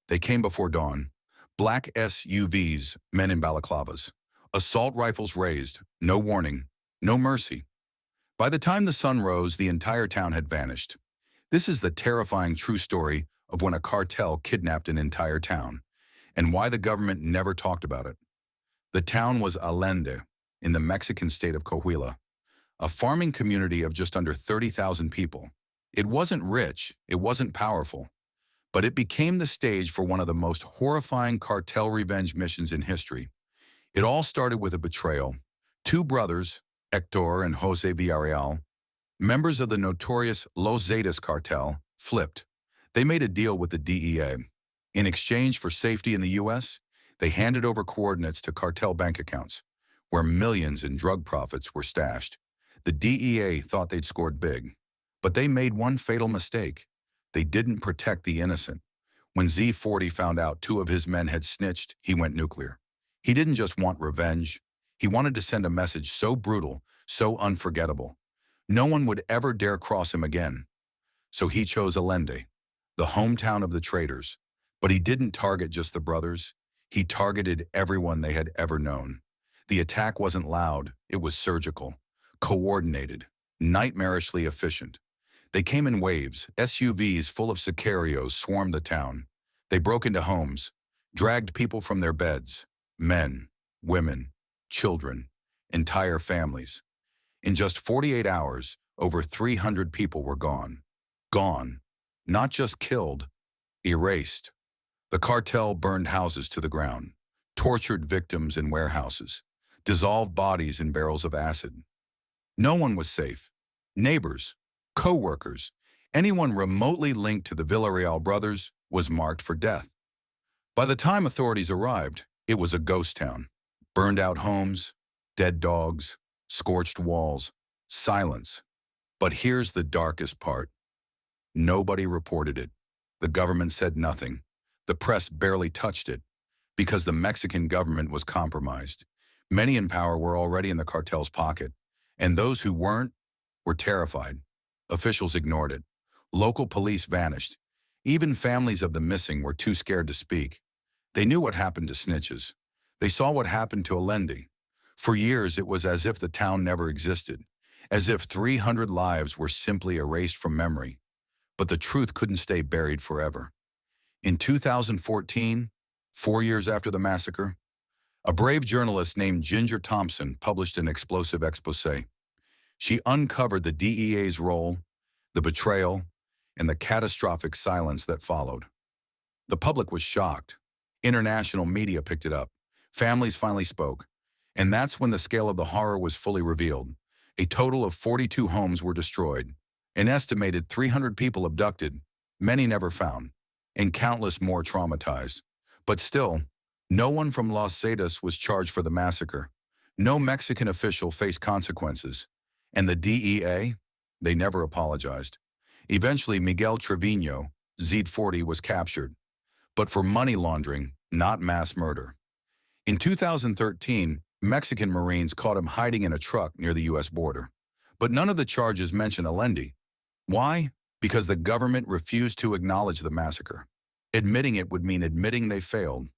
They came before dawn. Black SUVs, men in balaclavas. Assault rifles raised. No warning. No mercy. By the time the sun rose, the entire town had vanished. This is the terrifying true story of when a cartel kidnapped an entire town, and why the government never talked about it. The town was Allende, in the Mexican state of Coahuila, a farming community of just under 30,000 people. It wasn't rich, it wasn't powerful, but it became the stage for one of the most horrifying cartel revenge missions in history. It all started with a betrayal. Two brothers, Hector and Jose Villarreal, members of the notorious Los Zetas cartel, flipped. They made a deal with the DEA. In exchange for safety in the U.S., they handed over coordinates to cartel bank accounts, where millions in drug profits were stashed. The DEA thought they'd scored big, but they made one fatal mistake. They didn't protect the innocent. When Z40 found out two of his men had snitched, he went nuclear. He didn't just want revenge. He wanted to send a message so brutal, so unforgettable. No one would ever dare cross him again. So he chose Allende, the hometown of the traitors. But he didn't target just the brothers. He targeted everyone they had ever known. The attack wasn't loud, it was surgical, coordinated, nightmarishly efficient. They came in waves. SUVs full of sicarios swarmed the town. They broke into homes, dragged people from their beds, men, women, children, entire families. In just 48 hours, over 300 people were gone. Gone. Not just killed, erased. The cartel burned houses to the ground, tortured victims in warehouses, dissolved bodies in barrels of acid. No one was safe. Neighbors, co-workers, anyone remotely linked to the Villarreal brothers was marked for death. By the time authorities arrived, it was a ghost town. Burned out homes, dead dogs, scorched walls, silence. But here's the darkest part. Nobody reported it. The government said nothing. The press barely touched it, because the Mexican government was compromised. Many in power were already in the cartel's pocket, and those who weren't were terrified. Officials ignored it. Local police vanished. Even families of the missing were too scared to speak. They knew what happened to snitches. They saw what happened to Allende. For years, it was as if the town never existed, as if 300 lives were simply erased from memory. But the truth couldn't stay buried forever. In 2014, 4 years after the massacre, a brave journalist named Ginger Thompson published an explosive exposé. She uncovered the DEA's role, the betrayal, and the catastrophic silence that followed. The public was shocked. International media picked it up. Families finally spoke. And that's when the scale of the horror was fully revealed. A total of 42 homes were destroyed, an estimated 300 people abducted, many never found, and countless more traumatized. But still, no one from Los Zetas was charged for the massacre. No Mexican official faced consequences. And the DEA? They never apologized. Eventually, Miguel Trevino, Z40, was captured, but for money laundering, not mass murder. In 2013, Mexican Marines caught him hiding in a truck near the U.S. border. But none of the charges mention Allende. Why? Because the government refused to acknowledge the massacre. Admitting it would mean admitting they failed,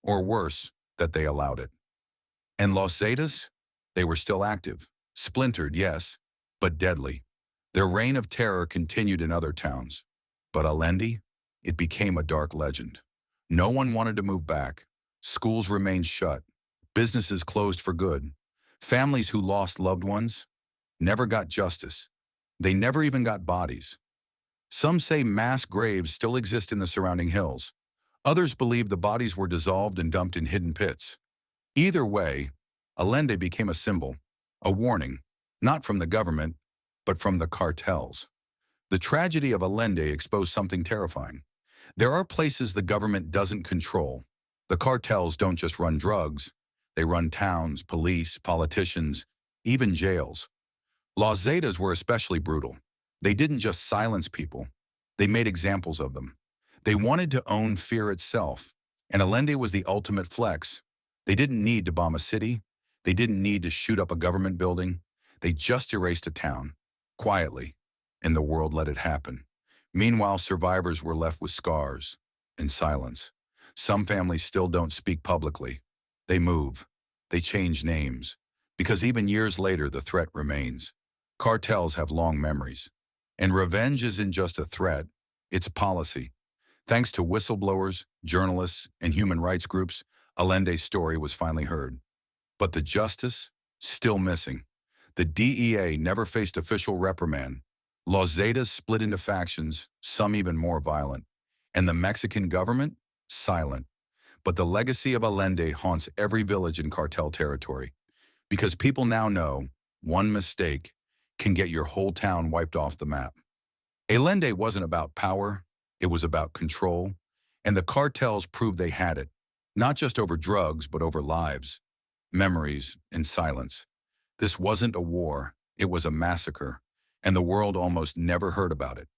or worse, that they allowed it. And Los Zetas? They were still active. Splintered, yes, but deadly. Their reign of terror continued in other towns. But Allende? It became a dark legend. No one wanted to move back. Schools remained shut. Businesses closed for good. Families who lost loved ones never got justice. They never even got bodies. Some say mass graves still exist in the surrounding hills. Others believe the bodies were dissolved and dumped in hidden pits. Either way, Allende became a symbol, a warning, not from the government, but from the cartels. The tragedy of Allende exposed something terrifying. There are places the government doesn't control. The cartels don't just run drugs. They run towns, police, politicians, even jails. Los Zetas were especially brutal. They didn't just silence people. They made examples of them. They wanted to own fear itself. And Allende was the ultimate flex. They didn't need to bomb a city. They didn't need to shoot up a government building. They just erased a town, quietly, and the world let it happen. Meanwhile, survivors were left with scars and silence. Some families still don't speak publicly. They move. They change names. Because even years later, the threat remains. Cartels have long memories. And revenge isn't just a threat, it's policy. Thanks to whistleblowers, journalists, and human rights groups, Allende's story was finally heard. But the justice? Still missing. The DEA never faced official reprimand. Los Zetas split into factions, some even more violent. And the Mexican government? Silent. But the legacy of Allende haunts every village in cartel territory. Because people now know one mistake can get your whole town wiped off the map. Allende wasn't about power, it was about control, and the cartels proved they had it, not just over drugs, but over lives, memories, and silence. This wasn't a war, it was a massacre, and the world almost never heard about it.